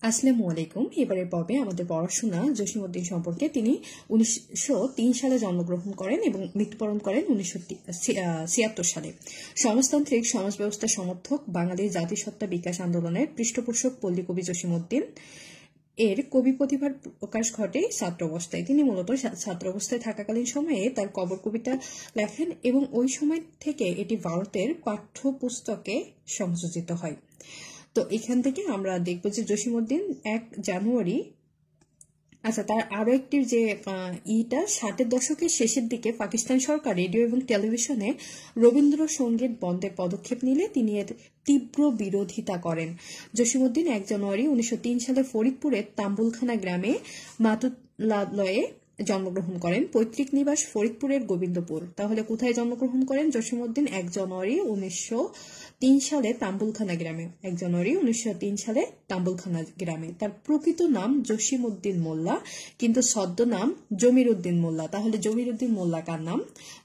আসসালামু আলাইকুম। এবারের পর্বে আমাদের পড়াশোনা জসিমউদ্দিন সম্পর্কে। তিনি 1903 সালে জন্মগ্রহণ করেন এবং মৃত্যুবরণ করেন 1976 সালে। সমাজতান্ত্রিক সমাজ ব্যবস্থা সমর্থক, বাঙালির জাতিসত্তা বিকাশ আন্দোলনের পৃষ্ঠপোষক পল্লী কবি জসিমউদ্দিন এর কবি প্রতিভার প্রকাশ ঘটে ছাত্রাবস্থায়। তিনি মূলত ছাত্রাবস্থায় থাকাকালীন সময়ে তার কবর কবিতা লেখেন এবং ওই সময় থেকে এটি ভারতের পাঠ্যপুস্তকে সংযোজিত হয়। তো এখান থেকে আমরা দেখব যে জসিমউদ্দিন 1 জানুয়ারি, তার আরো একটি যে 60-এর দশকের শেষের দিকে পাকিস্তান সরকার রেডিও এবং টেলিভিশনে রবীন্দ্রসঙ্গীত বন্ধের পদক্ষেপ নিলে তিনি এর তীব্র বিরোধিতা করেন। জসিমউদ্দিন 1 জানুয়ারি 1903 সালে ফরিদপুরের তাম্বুলখানা গ্রামে মাতুল্লালয়ে জন্মগ্রহণ করেন। পৈতৃক নিবাস ফরিদপুরের গোবিন্দপুর। তাহলে কোথায় জন্মগ্রহণ করেন জসিমউদ্দিন? 1 জানুয়ারি 1903 সালে তাম্বুলখানা গ্রামে। 1 জানুয়ারি 1903 সালে তাম্বুলখানা গ্রামে। তার প্রকৃত নাম জসিমউদ্দিন মোল্লা, কিন্তু ছদ্ম নাম জমিরউদ্দিন মোল্লা। তাহলে জমিরউদ্দিন মোল্লা কার নাম?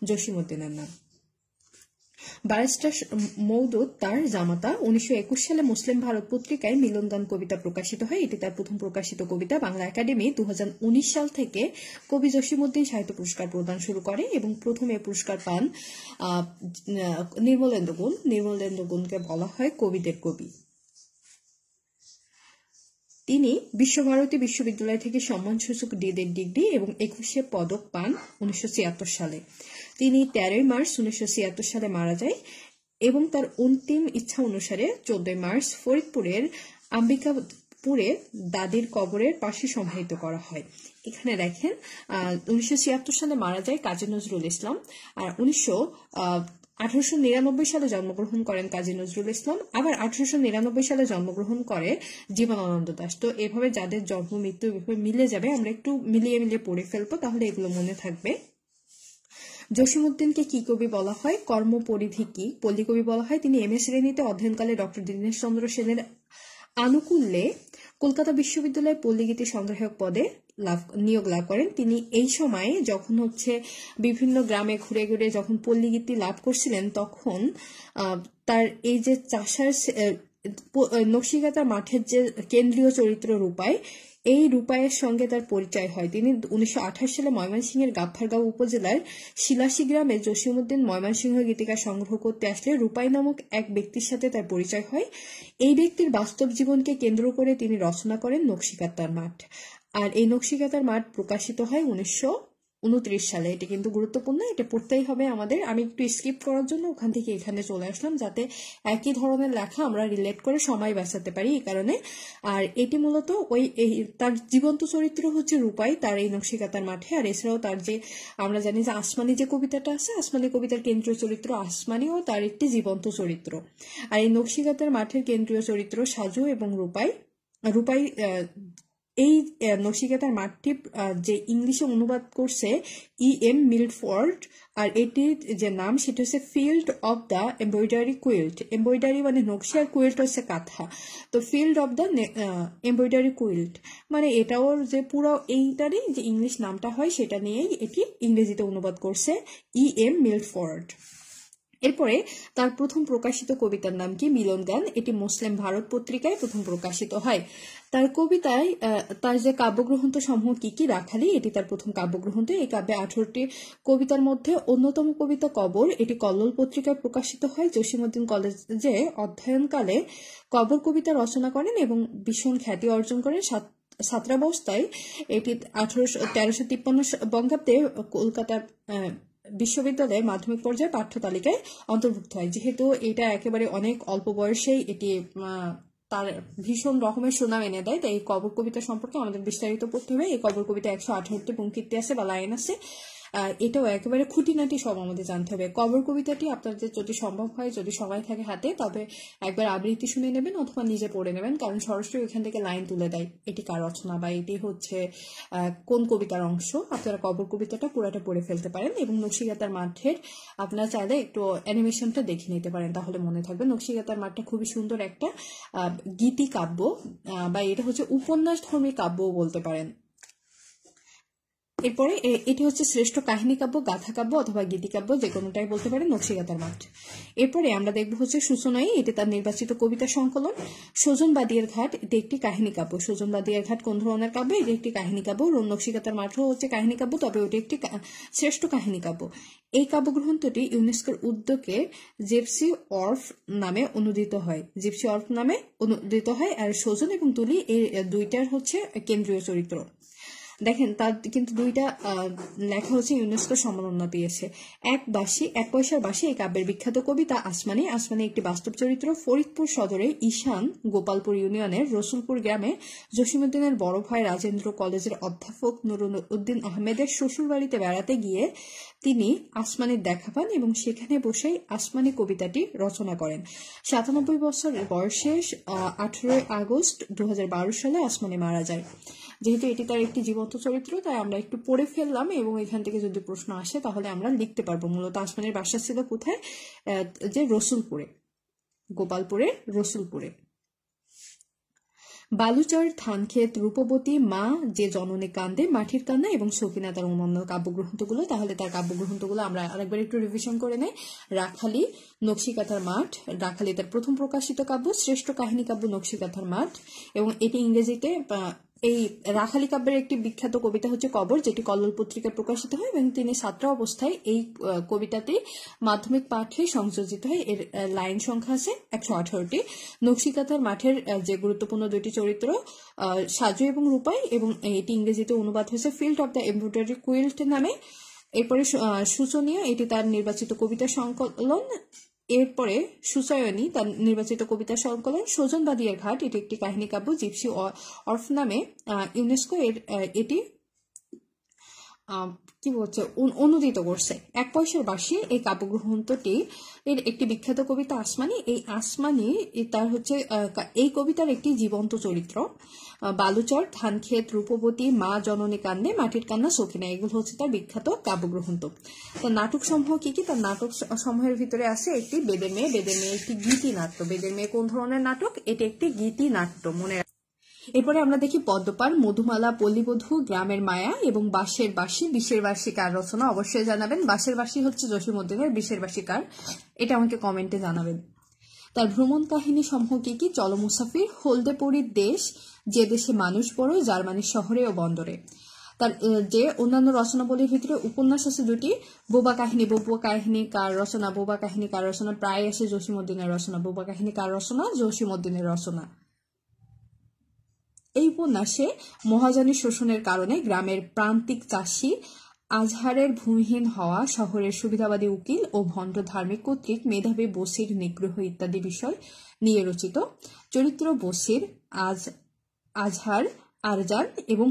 জসিমউদ্দিনের নাম। ব্যারিস্টার মওদুদ তার জামাতা। 1921 সালে মুসলিম ভারত পত্রিকায় মিলনগান কবিতা প্রকাশিত হয়। এটি তার প্রথম প্রকাশিত কবিতা। বাংলা একাডেমি 2019 সাল থেকে কবি জসিমউদ্দিন সাহিত্য পুরস্কার প্রদান শুরু করে এবং প্রথম এই পুরস্কার পান নির্মলেন্দু গুণ। নির্মলেন্দু গুণকে বলা হয় কবিদের কবি। তিনি বিশ্বভারতী বিশ্ববিদ্যালয় থেকে সম্মানসূচক ডিএড ডিগ্রি এবং 21 পদক পান 1976 সালে। তিনি 13 মার্চ 1976 সালে মারা যায় এবং তার অন্তিম ইচ্ছা অনুসারে 14 মার্চ ফরিদপুরের আম্বিকাপুরে দাদির কবরের পাশে সমাহিত করা হয়। এখানে দেখেন 1976 সালে মারা যায় কাজী নজরুল ইসলাম, আর 1899 সালে জন্মগ্রহণ করেন কাজী নজরুল ইসলাম, আবার 1899 সালে জন্মগ্রহণ করে জীবনানন্দ দাশ। তো এভাবে যাদের জন্ম মৃত্যু মিলে যাবে, আমরা একটু মিলিয়ে মিলিয়ে পড়ে ফেলবো, তাহলে এগুলো মনে থাকবে। জসিমউদ্দিনকে কি কবি বলা হয়? কর্মপরিধি কি? পল্লী কবি বলা হয়। তিনি এম এ শ্রেণীতে অধ্যয়নকালে ডক্টর দীনেশ চন্দ্র সেনের আনুকূল্যে কলকাতা বিশ্ববিদ্যালয়ে পল্লীগীতি সংগ্রাহক পদে নিয়োগ লাভ করেন। তিনি এই সময়ে যখন বিভিন্ন গ্রামে ঘুরে ঘুরে যখন পল্লীগীতি লাভ করছিলেন, তখন তার এই যে চাষার নকশিকাঁথার মাঠের যে কেন্দ্রীয় চরিত্র রূপাই, এই রূপায়ের সঙ্গে তার পরিচয় হয়। তিনি 1928 সালে ময়মনসিংহের গাফফারগাঁও উপজেলার শিলাসী গ্রামে জসিমউদ্দিন ময়মনসিংহ গীতিকা সংগ্রহ করতে আসলে রূপাই নামক এক ব্যক্তির সাথে তার পরিচয় হয়। এই ব্যক্তির বাস্তব জীবনকে কেন্দ্র করে তিনি রচনা করেন নকশিকাঁথার মাঠ, আর এই নকশিকাঁথার মাঠ প্রকাশিত হয় 1929 সালে। এটি কিন্তু গুরুত্বপূর্ণ, এটা পড়তেই হবে আমাদের। আমি একটু স্কিপ করার জন্য ওখান থেকে এখানে চলে আসলাম, যাতে একই ধরনের লেখা আমরা রিলেট করে সময় বাঁচাতে পারি, এই কারণে। আর এটি মূলত তার জীবন্ত চরিত্র হচ্ছে রূপাই, তার এই নকশিকাঁথার মাঠে। আর এছাড়াও তার যে আমরা জানি যে আসমানি যে কবিতাটা আছে, আসমানি কবিতার কেন্দ্রীয় চরিত্র আসমানিও তার একটি জীবন্ত চরিত্র। আর এই নকশিকাঁথার মাঠের কেন্দ্রীয় চরিত্র সাজু এবং রূপাই। এই নকশিকাঁথার মাঠটি যে ইংলিশে অনুবাদ করছে E.M. মিল্টফোর্ড, আর এটির যে নাম সেটা হচ্ছে field of the embroidery quilt. Embroidery মানে নকশি, আর কুইল্ট হচ্ছে কাঁথা। তো field of the embroidery quilt মানে এটাও যে পুরো এইটারই যে ইংলিশ নামটা হয় সেটা নিয়েই এটি ইংরেজিতে অনুবাদ করছে E.M. মিল্টফোর্ড। এরপরে তার প্রথম প্রকাশিত কবিতার নাম কি? মিলন গান। এটি মুসলিম ভারত পত্রিকায় প্রথম প্রকাশিত হয়। তার কবিতায় তার যে কাব্যগ্রন্থ সমূহ কি কি? রাখালি, এটি তার প্রথম কাব্যগ্রন্থ। এই কাব্যে 18টি কবিতার মধ্যে অন্যতম কবিতা কবর, এটি কল্লোল পত্রিকায় প্রকাশিত হয়। জসিমউদ্দিন কলেজে অধ্যয়নকালে কবর কবিতা রচনা করেন এবং ভীষণ খ্যাতি অর্জন করেন। ছাত্রাবস্থায় এটি 1353 বঙ্গাব্দে কলকাতার বিশ্ববিদ্যালয়ের মাধ্যমিক পর্যায়ে পাঠ্য তালিকায় অন্তর্ভুক্ত হয়। যেহেতু এটা একেবারে অনেক অল্প বয়সেই এটি তার ভীষণ রকমের সুনাম এনে দেয়, তাই এই কবর কবিতা সম্পর্কে আমাদের বিস্তারিত পড়তে হবে। এই কবর কবিতা 118টি পংক্তিতে আছে বা লাইন আছে। এটাও একেবারে খুঁটিনাটি সব আমাদের জানতে হবে। কবর কবিতাটি আপনাদের যদি সম্ভব হয়, যদি সময় থাকে হাতে, তবে একবার আবৃত্তি শুনে নেবেন অথবা নিজে পড়ে নেবেন, কারণ সরাসরি ওইখান থেকে লাইন তুলে দেয় এটি কার রচনা বা এটি কোন কবিতার অংশ। আপনারা কবর কবিতাটা পুরাটা পড়ে ফেলতে পারেন এবং নকশিকাঁথার মাঠের আপনারা চাইলে একটু অ্যানিমেশনটা দেখে নিতে পারেন, তাহলে মনে থাকবে। নকশিকাঁথার মাঠটা খুবই সুন্দর একটা গীতি কাব্য, বা এটা হচ্ছে উপন্যাস ধর্মী কাব্যও বলতে পারেন। এরপরে এটি হচ্ছে শ্রেষ্ঠ কাহিনী কাব্য, গাথা কাব্য অথবা গীতিকাব্য, যে কোনোটাই বলতে পারে, নকশিকাঁথার মাঠ। এরপরে আমরা দেখব হচ্ছে সূচনাই, এটি তার নির্বাচিত কবিতা সংকলন। সজন বাদিয়ার ঘাট, এটি একটি কাহিনী কাব্য। সজন বাদিয়ার ঘাট কোন ধরনের কাব্য? এটি একটি কাহিনী কাব্য। নকশিকাঁথার মাঠও হচ্ছে কাহিনী কাব্য, তবে ওটি একটি শ্রেষ্ঠ কাহিনী কাব্য। এই কাব্যগ্রন্থটি ইউনেস্কোর উদ্যোগে জিপসি অর্ফ নামে অনুদিত হয়। জিপসি অর্ফ নামে অনুদিত হয়। আর সজন এবং তুলি এই দুইটার হচ্ছে কেন্দ্রীয় চরিত্র। দেখেন তার কিন্তু দুইটা লেখা হচ্ছে ইউনেস্কো সম্মাননা পেয়েছে। এক পয়সার বাসি এই কাব্যের বিখ্যাত কবিতা আসমানি। আসমানি একটি বাস্তব চরিত্র। ফরিদপুর সদরে ঈশান গোপালপুর ইউনিয়নের রসুলপুর গ্রামে জসিমউদ্দিনের বড় ভাই রাজেন্দ্র কলেজের অধ্যাপক নুরুল উদ্দিন আহমেদের শ্বশুর বাড়িতে বেড়াতে গিয়ে তিনি আসমানির দেখা পান এবং সেখানে বসেই আসমানি কবিতাটি রচনা করেন। 97 বছর বয়সে 18 আগস্ট 2012 সালে আসমানি মারা যায়। যেহেতু এটি তার একটি জীবন্ত চরিত্র, তাই আমরা একটু পড়ে ফেললাম এবং এখান থেকে যদি প্রশ্ন আসে তাহলে আমরা লিখতে পারবো। মূলত আসমানির বাসা ছিল কোথায়? যে রসুলপুরে, গোপালপুরে, রসুলপুরে। বালুচর, ধানক্ষেত, রূপবতী, মা যে জননী কান্দে, মাটির কান্না এবং সকিনা তার অন্যান্য কাব্যগ্রন্থগুলো। তাহলে তার কাব্যগ্রন্থগুলো আমরা আরেকবার একটু রিভিশন করে নেই। রাখালি, নকশিকাঁথার মাঠ। রাখালি তার প্রথম প্রকাশিত কাব্য। শ্রেষ্ঠ কাহিনী কাব্য নকশিকাঁথার মাঠ, এবং এটি ইংরেজিতে এই রাখালি কাব্যের একটি বিখ্যাত কবিতা হচ্ছে কবর, যেটি কল্লোল পত্রিকায় প্রকাশিত হয় এবং তিনি ছাত্র অবস্থায় এই কবিতাটি মাধ্যমিক পাঠে সংযোজিত হয়। এর লাইন সংখ্যা আছে 118টি। নকশিকাঁথার মাঠের যে গুরুত্বপূর্ণ দুইটি চরিত্র সাজু এবং রূপাই, এবং এটি ইংরেজিতে অনুবাদ হয়েছে field of the embroidery quilt নামে। এরপরে সূচনীয়, এটি তার নির্বাচিত কবিতা সংকলন। এরপরে সুচয়নী তার নির্বাচিত কবিতা সংকলন। সজন বাদিয়ার ঘাট, এটি একটি কাহিনী কাব্য। জিপসি অর্ফ নামে ইউনেস্কো এটি কি বলছে অনুদিত করছে। এক পয়সার বাসি এই কাব্যগ্রন্থটি এর একটি বিখ্যাত কবিতা আসমানি। এই আসমানি তার হচ্ছে এই কবিতার একটি জীবন্ত চরিত্র। বালুচর, ধানক্ষেত, রূপবতী, মা জননী কান্দে, মাটির কান্না, সখিনা, এগুলো হচ্ছে তার বিখ্যাত কাব্যগ্রন্থ। তার নাটক সমূহ কি কি? তার নাটক সমূহের ভিতরে আছে একটি বেদের মেয়ে। বেদের মেয়ে একটি গীতি নাট্য। বেদের মেয়ে কোন ধরনের নাটক? এটি একটি গীতি নাট্য, মনে। এরপরে আমরা দেখি পদ্মপাল, মধুমালা, পল্লীবধূ, গ্রামের মায়া এবং বাঁশের বাঁশি। বিশের বাঁশি কার রচনা? অবশ্যই জানাবেন। বাঁশের বাঁশি হচ্ছে জসিমউদ্দিনের। বিশের বাঁশি কার? এটা আমাকে কমেন্টে জানাবেন। তার ভ্রমণ কাহিনী সমূহ কি কি? চলো মুসাফির, হলদে পরীর দেশ, যে দেশে মানুষ বড়, জার্মানির শহরে ও বন্দরে। তার যে অন্যান্য রচনাবলীর ভিতরে উপন্যাস আছে দুটি। বোবা কাহিনী। বোবা কাহিনী কার রচনা? বোবা কাহিনী কার রচনা? প্রায় আসে জসিমউদ্দিনের রচনা। বোবা কাহিনী কার রচনা? জসিমউদ্দিনের রচনা। এই উপন্যাসে মহাজনী শোষণের কারণে গ্রামের প্রান্তিক চাষি, আজহারের ভূমিহীন হওয়া, শহরের সুবিধাবাদী উকিল ও ভণ্ড ধার্মিক কর্তৃক মেধাবী বসির নিগ্রহ ইত্যাদি বিষয় নিয়ে রচিত। চরিত্র বসির, আজহার, আরজান এবং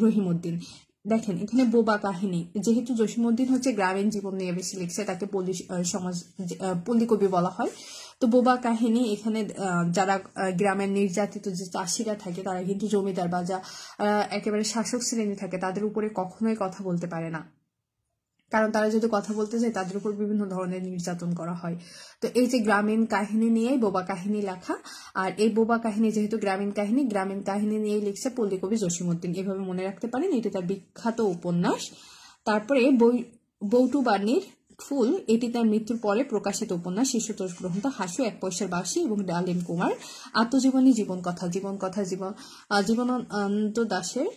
রহিমউদ্দিন। দেখেন এখানে বোবা কাহিনী, যেহেতু জসিমউদ্দিন হচ্ছে গ্রামীণ জীবন নিয়ে বেশি লিখছে, তাকে পল্লী কবি বলা হয়। তো বোবা কাহিনী এখানে যারা গ্রামের নির্যাতিত যে চাষিরা থাকে, তারা কিন্তু জমিদার বা যা একেবারে শাসক শ্রেণী থাকে তাদের উপরে কখনোই কথা বলতে পারে না, কারণ তারা যদি কথা বলতে যায় তাদের উপর বিভিন্ন ধরনের নির্যাতন করা হয়। তো এই যে গ্রামীণ কাহিনী নিয়েই বোবা কাহিনী লেখা। আর এই বোবা কাহিনী যেহেতু গ্রামীণ কাহিনী নিয়েই লিখছে পল্লী কবি জসিমউদ্দিন, এভাবে মনে রাখতে পারেন। এটি তার বিখ্যাত উপন্যাস। তারপরে বৌটু বার্নির ফুল, এটি তার মৃত্যুর পরে প্রকাশিত উপন্যাস। শিশুতোষ গ্রন্থ। হাসু, এক পয়সার বাসি এবং ডালিম কুমার। আত্মজীবনী, জীবন কথা। জীবনানন্দ দাশের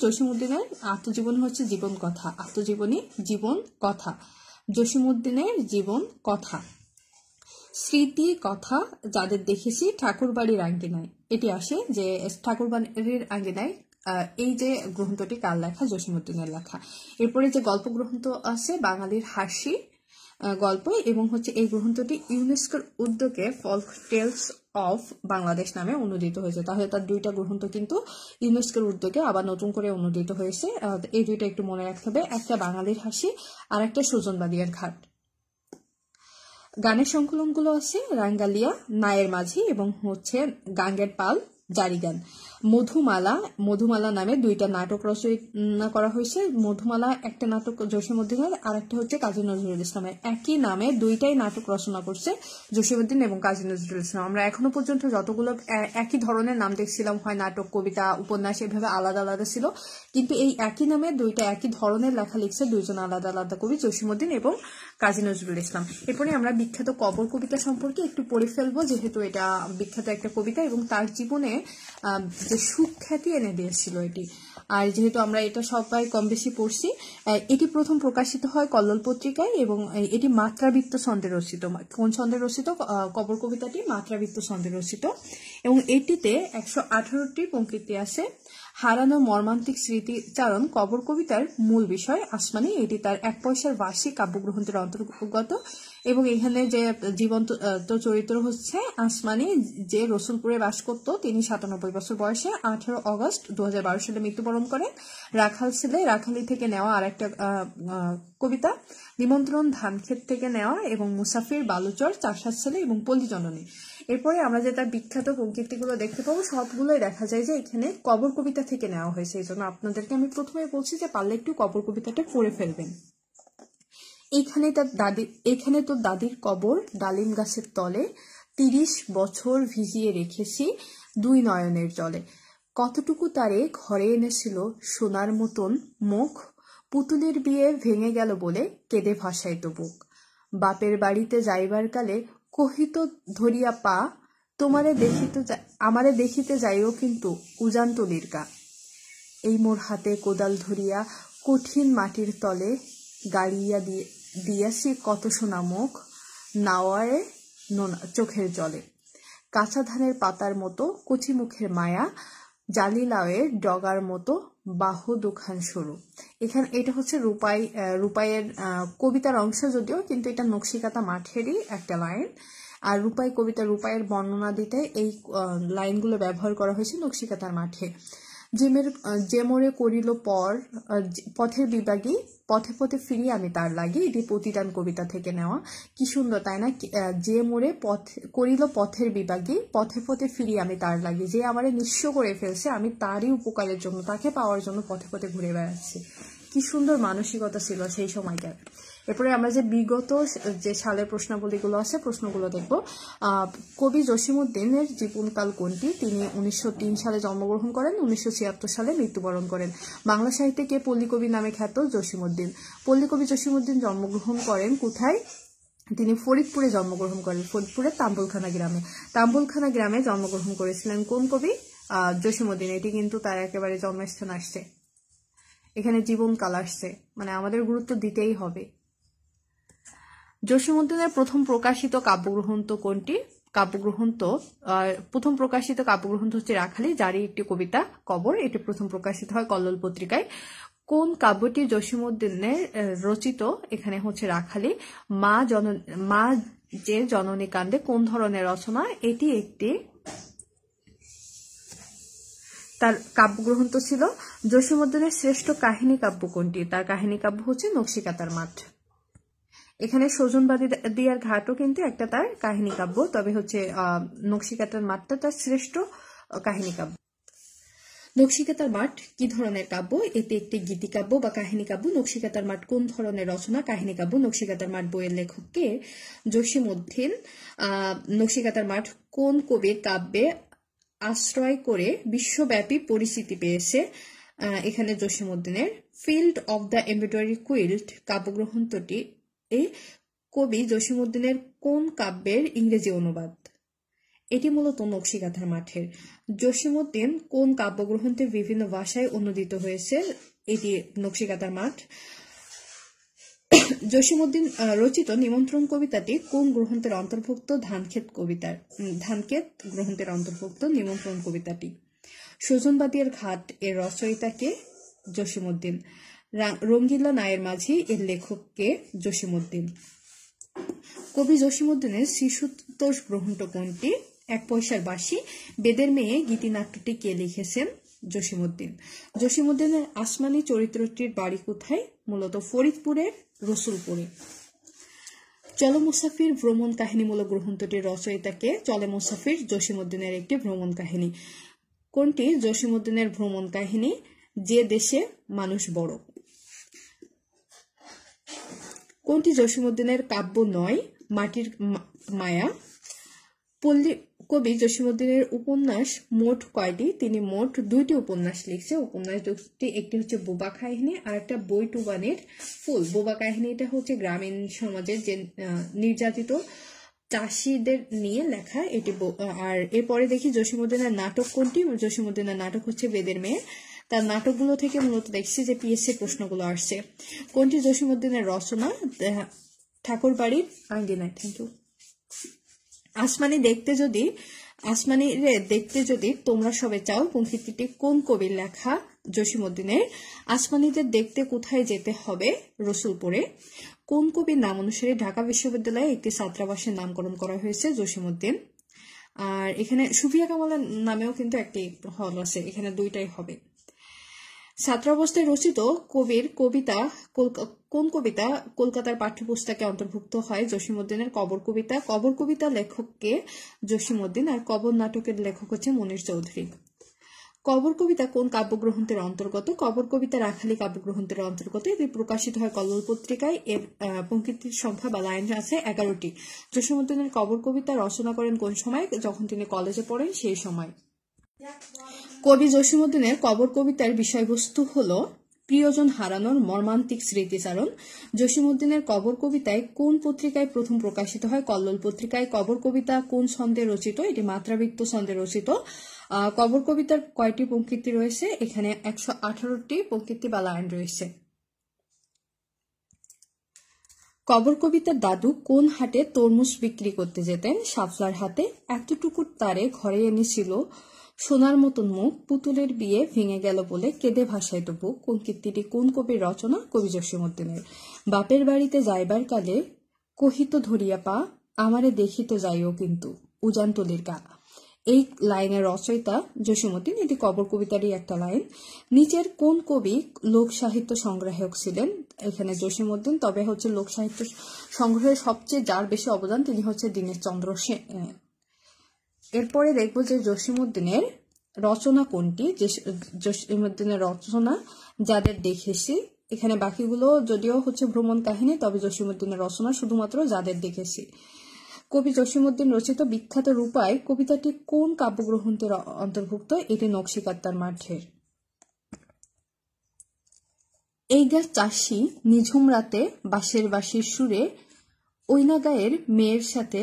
জসিমউদ্দিনের আত্মজীবনী হচ্ছে জীবন কথা। আত্মজীবনী, জীবন কথা। জসিমউদ্দিনের জীবন কথা। স্মৃতি কথা, যাদের দেখেছি ঠাকুরবাড়ির আঙ্গিনায়, এটি আসে যে ঠাকুরবাড়ির আঙ্গিনায়। এই যে গ্রন্থটি কার লেখা? জসিমউদ্দিনের লেখা। এরপরে যে গল্প গ্রন্থ আছে বাঙালির হাসি গল্প, এবং হচ্ছে এই গ্রন্থটি ইউনেস্কোর উদ্যোগে ফোক টেলস অফ বাংলাদেশ নামে অনুদিত হয়েছে। তাহলে তার দুইটা গ্রন্থ কিন্তু ইউনেস্কোর উদ্যোগে আবার নতুন করে অনুদিত হয়েছে। এই দুইটা একটু মনে রাখতে হবে, একটা বাঙালির হাসি আর একটা সজন বাদিয়ার ঘাট। গানের সংকলনগুলো আছে রাঙ্গালিয়া, নায়ের মাঝি এবং হচ্ছে গাঙ্গের পাল, জারিগান। মধুমালা, মধুমালা নামে 2টা নাটক রচনা করা হয়েছে। মধুমালা একটা নাটক জসীমউদ্দিনের, আর একটা হচ্ছে কাজী নজরুল ইসলামের। একই নামে 2টাই নাটক রচনা করছে জসীমউদ্দিন এবং কাজী নজরুল ইসলাম। আমরা এখনো পর্যন্ত যতগুলো একই ধরনের নাম দেখছিলাম, হয় নাটক, কবিতা, উপন্যাস, এভাবে আলাদা আলাদা ছিল, কিন্তু এই একই নামে 2টা একই ধরনের লেখা লিখছে 2জন আলাদা আলাদা কবি, জসীমউদ্দিন এবং কাজী নজরুল ইসলাম। এরপরে আমরা বিখ্যাত কবর কবিতা সম্পর্কে একটু পড়ে ফেলবো, যেহেতু এটা বিখ্যাত একটা কবিতা এবং তার জীবনে যে সুখ্যাতি এনে দিয়েছিল এটি। আর যেহেতু আমরা এটা সবাই কম বেশি পড়ছি, এটি প্রথম প্রকাশিত হয় কল্লোল পত্রিকায় এবং এটি মাত্রাবৃত্ত ছন্দে রচিত। কোন ছন্দে রচিত? কবর কবিতাটি মাত্রাবৃত্ত ছন্দে রচিত এবং এটিতে 118টি পংক্তি আছে। হারানো মর্মান্তিক স্মৃতিচারণ কবর কবিতার মূল বিষয়। আসমানি, এটি তার 1 পয়সার বার্ষিক কাব্যগ্রন্থের অন্তর্গত এবং এখানে যে জীবন্ত চরিত্র হচ্ছে আসমানি, যে রসুলপুরে বাস করত। তিনি 97 বছর বয়সে 18 অগস্ট 2012 সালে মৃত্যুবরণ করেন। রাখাল ছেলে, রাখালি থেকে নেওয়া আর একটা কবিতা। নিমন্ত্রণ ধানক্ষেত থেকে নেওয়া এবং মুসাফির, বালুচর, চাষার ছেলে এবং পল্লী জননী। এরপরে আমরা যে তার বিখ্যাত পংক্তিগুলো দেখতে পাবো, সবগুলোই দেখা যায় যে এখানে কবর কবিতা থেকে নেওয়া হয়েছে। এই জন্য আপনাদেরকে আমি প্রথমে বলছি যে পারলে একটু কবর কবিতাটা পড়ে ফেলবেন। এখানে তোর দাদির কবর ডালিম গাছের তলে, 30 বছর ভিজিয়ে রেখেছি 2 নয়নের জলে। কতটুকু তারে ঘরে এনেছিল সোনার মতন মুখ, পুতুলের বিয়ে ভেঙে গেল বলে কেঁদে ভাসাইত বুক। বাপের বাড়িতে যাইবার কালে কহিত ধরিয়া পা, আমারে দেখিতে যাইও কিন্তু উজান তলির গা। এই মোর হাতে কোদাল ধরিয়া কঠিন মাটির তলে গাড়িয়া দিয়াছি কত সোনা মুখ, নাওয়ায় চোখের জলে। কাঁচা ধানের পাতার মতো কচি মুখের মায়া, জালি লাউয়ের ডগার মতো বাহু দুখান সরু। এটা হচ্ছে রূপাইয়ের কবিতার অংশ যদিও, কিন্তু এটা নকশিকাঁথা মাঠেরই একটা লাইন। আর রূপাইয়ের বর্ণনা দিতে এই লাইনগুলো ব্যবহার করা হয়েছে নকশিকাঁথার মাঠে। যে মোরে করিল পথের বিভাগী, পথে পথে ফিরি আমি তার লাগি। এটি প্রতিদান কবিতা থেকে নেওয়া। কি সুন্দর তাই না? যে মোরে করিল পথের বিভাগী, পথে পথে ফিরি আমি তার লাগি। যে আমারে নিঃস্ব করে ফেলছে, আমি তারই উপকারের জন্য, তাকে পাওয়ার জন্য পথে পথে ঘুরে বেড়াচ্ছি। কি সুন্দর মানসিকতা ছিল সেই সময়কার। এরপরে আমরা যে বিগত যে সালের প্রশ্নাবলীগুলো আছে, প্রশ্নগুলো দেখব। কবি জসীমউদ্দিনের জীবনকাল কোনটি? তিনি 1903 সালে জন্মগ্রহণ করেন, 1976 সালে মৃত্যুবরণ করেন। বাংলা সাহিত্যে কে পল্লীকবি নামে খ্যাত? জসীমউদ্দিন। পল্লীকবি জসীমউদ্দিন জন্মগ্রহণ করেন কোথায়? তিনি ফরিদপুরে জন্মগ্রহণ করেন, ফরিদপুরের তাম্বুলখানা গ্রামে। তাম্বুলখানা গ্রামে জন্মগ্রহণ করেছিলেন কোন কবি? জসীমউদ্দিন। এটি কিন্তু তার একেবারে জন্মস্থান আসছে, এখানে জীবনকাল আসছে, মানে আমাদের গুরুত্ব দিতেই হবে। জসীমউদ্দিনের প্রথম প্রকাশিত কাব্যগ্রন্থ কোনটি? প্রথম প্রকাশিত কাব্যগ্রন্থ হচ্ছে রাখালি, যারই একটি কবিতা কবর। এটি প্রথম প্রকাশিত হয় কল্লোল পত্রিকায়। কোন কাব্যটি জসীমউদ্দিনের রচিত? এখানে হচ্ছে রাখালি। মা যে জননী কান্দে কোন ধরনের রচনা? এটি একটি তার কাব্যগ্রন্থ ছিল। জসীমউদ্দিনের শ্রেষ্ঠ কাহিনী কাব্য কোনটি? তার কাহিনী কাব্য হচ্ছে নকশিকাঁথার মাঠ। এখানে সজনবাদিয়ার ঘাটও কিন্তু একটা তার কাহিনী কাব্য, তবে হচ্ছে নকশিকাঁথার মাঠটা তার শ্রেষ্ঠ কাহিনী কাব্য। নকশিকাঁথার মাঠ কি ধরনের কাব্য? এটি একটি গীতিকাব্য বা কাহিনী কাব্য। নকশিকাঁথার মাঠ কোন ধরনের রচনা? কাহিনী কাব্য। নকশিকাঁথার মাঠ বইয়ের লেখক কে? জসীমউদ্দিন। নকশিকাঁথার মাঠ কোন কবির কাব্যে আশ্রয় করে বিশ্বব্যাপী পরিচিতি পেয়েছে? এখানে জসীমউদ্দিনের। Field of the embroidery quilt কাব্যগ্রন্থটি কবি জসীমউদ্দিনের কোন কাব্যের ইংরেজি অনুবাদ? এটি মূলত নকশিকাঁথার মাঠের। জসীমউদ্দিন কোন কাব্যগ্রন্থে বিভিন্ন ভাষায় অনুদিত হয়েছে? এটি নকশিকাঁথার মাঠ। জসীমউদ্দিন রচিত নিমন্ত্রণ কবিতাটি কোন গ্রন্থের অন্তর্ভুক্ত? ধানক্ষেত গ্রন্থের অন্তর্ভুক্ত নিমন্ত্রণ কবিতাটি। সজনবাদিয়ার ঘাট এর রচয়িতা কে? জসীমউদ্দিন। রঙ্গিলা নায়ের মাঝি এর লেখক কে? জসীমউদ্দিন। কবি জসীমউদ্দিনের শিশুতোষ গ্রন্থ কোনটি? 1 পয়সার বাঁশি। বেদের মেয়ে গীতিনাট্যটি কে লিখেছেন? জসীমউদ্দিন। জসীমউদ্দিনের আসমানি চরিত্রটির বাড়ি কোথায়? মূলত ফরিদপুরের রসুলপুরে। চলো মুসাফির ভ্রমণ কাহিনীমূলক গ্রন্থটির রচয়িতা কে? চলে মুসাফির জসীমউদ্দিনের একটি ভ্রমণ কাহিনী। কোনটি জসীমউদ্দিনের ভ্রমণ কাহিনী? যে দেশে মানুষ বড়। কোনটি জসীমউদ্দিনের কাব্য নয়? মাটির মায়া। পল্লী কবি জসীমউদ্দিনের উপন্যাস মোট কয়টি? তিনি মোট 2টি উপন্যাস লিখছে। উপন্যাস দুটি, একটি হচ্ছে বোবা কাহিনী আর একটা বৈটুবানের ফুল। বোবা কাহিনীটা হচ্ছে গ্রামীণ সমাজের যে নির্যাতিত চাষিদের নিয়ে লেখা এটি। আর এরপরে দেখি জসীমউদ্দিনের নাটক কোনটি? জসীমউদ্দিনের নাটক হচ্ছে বেদের মেয়ে। তার নাটকগুলো থেকে মূলত দেখছি যে পিএসসি প্রশ্নগুলো আসছে। কোনটি জসীমউদ্দিনের রচনা? ঠাকুরবাড়ির আঙ্গিনায়। Thank you. আসমানি দেখতে যদি তোমরা সবে চাও পঙ্ক্তিটি কোন কবির লেখা? জসীমউদ্দিনের। আসমানিদের দেখতে কোথায় যেতে হবে? রসুলপুরে। কোন কবির নাম অনুসারে ঢাকা বিশ্ববিদ্যালয়ে একটি ছাত্রাবাসের নামকরণ করা হয়েছে? জসীমউদ্দিন। আর এখানে সুফিয়া কামালের নামেও কিন্তু একটি হল আছে, এখানে 2টাই হবে। ছাত্রাবস্থায় রচিত কবির কবিতা কোন কবিতা কলকাতার পাঠ্যপুস্তকে অন্তর্ভুক্ত হয়? জসীমউদ্দিনের কবর কবিতা। কবর কবিতা লেখককে? জসীমউদ্দিন। আর কবর নাটকের লেখক হচ্ছে মনির চৌধুরী। কবর কবিতা কোন কাব্যগ্রন্থের অন্তর্গত? কবর কবিতা রাখালি কাব্যগ্রন্থের অন্তর্গত। এটি প্রকাশিত হয় কল্লোল পত্রিকায়। এর পঙ্ক্তির সংখ্যা বা লাইন আছে 11টি। জসীমউদ্দিনের কবর কবিতা রচনা করেন কোন সময়? যখন তিনি কলেজে পড়েন সেই সময়। কবি জসীমউদ্দিনের কবর কবিতার বিষয়বস্তু হলো প্রিয়জন হারানোর মর্মান্তিক স্মৃতিচারণ। জসীমউদ্দিনের কবর কবিতায় কোন পত্রিকায় প্রথম প্রকাশিত হয়? কল্লোল পত্রিকায়। কবর কবিতা কোন ছন্দে রচিত? এটি মাত্রাবৃত্ত ছন্দে রচিত। কবর কবিতার কয়টি পঙ্ক্তি রয়েছে? এখানে 118টি পঙ্ক্তি বা লাইন রয়েছে। কবর কবিতার দাদু কোন হাটে তরমুজ বিক্রি করতে যেতেন? শাপলার হাটে। এতটুকু তারে ঘরে এনেছিল সোনার মতন মুখ, পুতুলের বিয়ে ভেঙে গেল বলে কেঁদে ভাসাইত বুক। পঙ্ক্তিটি কোন কবির রচনা? কবি জসীমউদ্দিনের। বাপের বাড়িতে যাইবার কালে কহিত ধরিয়া পা, আমারে দেখিত যাইও কিন্তু উজানতলির গা। এই লাইনের রচয়িতা জসীমউদ্দিন। এটি কবর কবিতারই একটা লাইন। নিচের কোন কবি লোক সাহিত্য সংগ্রাহক ছিলেন? এখানে জসীমউদ্দিন। তবে হচ্ছে লোক সাহিত্য সংগ্রহের সবচেয়ে যার বেশি অবদান তিনি হচ্ছে দীনেশচন্দ্র সেন। এরপরে দেখবো যে জসীমউদ্দিনের রচনা কোনটি? জসীমউদ্দিনের রচনা যাদের দেখেছি। এখানে বাকিগুলো যদিও হচ্ছে ভ্রমণ কাহিনী, তবে জসীমউদ্দিনের রচনা শুধুমাত্র যাদের দেখেছি। কবি জসীমউদ্দিন রচিত বিখ্যাত রূপাই কবিতাটি কোন কাব্যগ্রন্থের অন্তর্ভুক্ত? এটি নকশিকাত্তার মাঠের। এই গা চাষি নিঝুম রাতে বাঁশের বাঁশির সুরে ওইনা গায়ের মেয়ের সাথে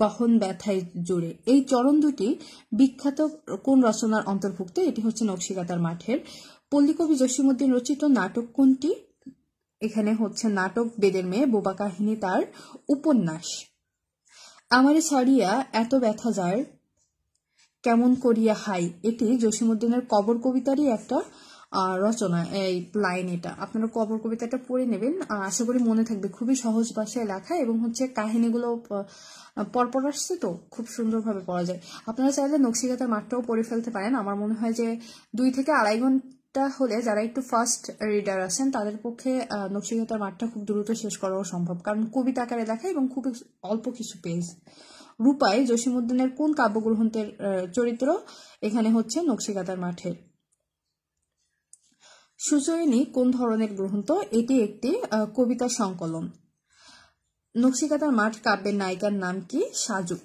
গহন ব্যথায় জুড়ে। এই চরণ দুটি বিখ্যাত কোন রচনার অন্তর্ভুক্ত? এটি হচ্ছে নকশিকাতার মাঠের। পল্লীকবি জসীমউদ্দিন রচিত নাটক কোনটি? এখানে হচ্ছে নাটক বেদের মেয়ে। বোবা কাহিনী তার উপন্যাস। আমারে ছাড়িয়া এত ব্যথা যায় কেমন করিয়া হাই, এটি জসীমউদ্দিনের কবর কবিতারই একটা রচনা। এই লাইন এটা আপনারা কবর কবিতাটা পড়ে নেবেন, আশা করি মনে থাকবে। খুবই সহজ ভাষায় লেখা এবং হচ্ছে কাহিনীগুলো পরপর আসছে তো খুব সুন্দরভাবে পড়া যায়। আপনারা চাইলে নকশিকাতার মাঠটাও পড়ে ফেলতে পারেন। আমার মনে হয় যে 2 থেকে আড়াই ঘন্টা হলে যারা একটু ফাস্ট রিডার আছেন তাদের পক্ষে নকশিকাতার মাঠটা খুব দ্রুত শেষ করাও সম্ভব, কারণ কবিতা আকারে লেখা এবং খুবই অল্প কিছু পেজ। রূপাই জসীমউদ্দিনের কোন কাব্যগ্রন্থের চরিত্র? এখানে হচ্ছে নকশিকাতার মাঠের। সুচয়নী কোন ধরনের গ্রন্থ? এটি একটি কবিতা সংকলন। নকশিকাতার মাঠ কাব্যের নায়িকার নাম কি? সাজু।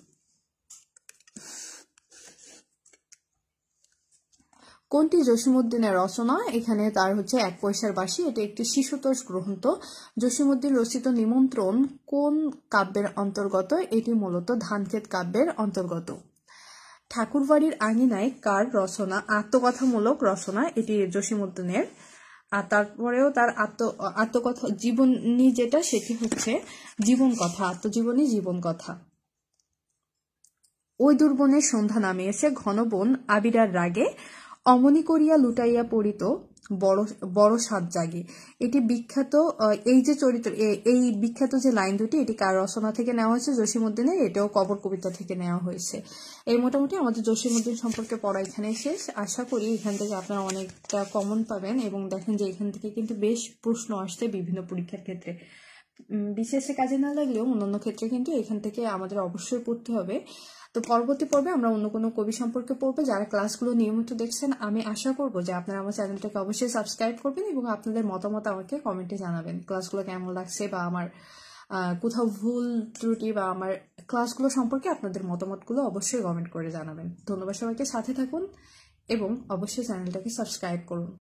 কোনটি জসীমউদ্দিনের রচনা? এখানে তার হচ্ছে 1 পয়সার বাঁশি। এটি একটি শিশুতোষ গ্রন্থ। জসীমউদ্দিন রচিত নিমন্ত্রণ কোন কাব্যের অন্তর্গত? এটি মূলত ধানক্ষেত কাব্যের অন্তর্গত। ঠাকুরবাড়ির আঙিনায় কার রচনা? আত্মকথামূলক রচনা। এটি জসীমউদ্দিনের। আর তারপরেও তার আত্মকথা জীবনী যেটা সেটি হচ্ছে জীবন কথা, আত্মজীবনী জীবন কথা। ওই দুর্বনের সন্ধ্যা নামিয়েছে, ঘন বন আবিরার রাগে, অমনি করিয়া লুটাইয়া পড়িত বড় সাত জাগে। এটি বিখ্যাত। এই যে চরিত্র, এই বিখ্যাত যে লাইন দুটি, এটি কার রচনা থেকে নেওয়া হয়েছে? জসীমউদ্দিনের। এটাও কবর কবিতা থেকে নেওয়া হয়েছে। এই মোটামুটি আমাদের জসীমউদ্দিন সম্পর্কে পড়া এখানে শেষ। আশা করি এখান থেকে আপনারা অনেকটা কমন পাবেন এবং দেখেন যে এখান থেকে কিন্তু বেশ প্রশ্ন আসছে বিভিন্ন পরীক্ষার ক্ষেত্রে। বিশেষে কাজে না লাগলেও অন্যান্য ক্ষেত্রে কিন্তু এখান থেকে আমাদের অবশ্যই পড়তে হবে। তো পরবর্তী পর্বে আমরা অন্য কোনো কবি সম্পর্কে পড়বো। যারা ক্লাসগুলো নিয়মিত দেখছেন, আমি আশা করবো যে আপনারা আমার চ্যানেলটাকে অবশ্যই সাবস্ক্রাইব করবেন এবং আপনাদের মতামত আমাকে কমেন্টে জানাবেন ক্লাসগুলো কেমন লাগছে, বা আমার কোথাও ভুল ত্রুটি বা আমার ক্লাসগুলো সম্পর্কে আপনাদের মতামতগুলো অবশ্যই কমেন্ট করে জানাবেন। ধন্যবাদ সবাইকে, সাথে থাকুন এবং অবশ্যই চ্যানেলটাকে সাবস্ক্রাইব করুন।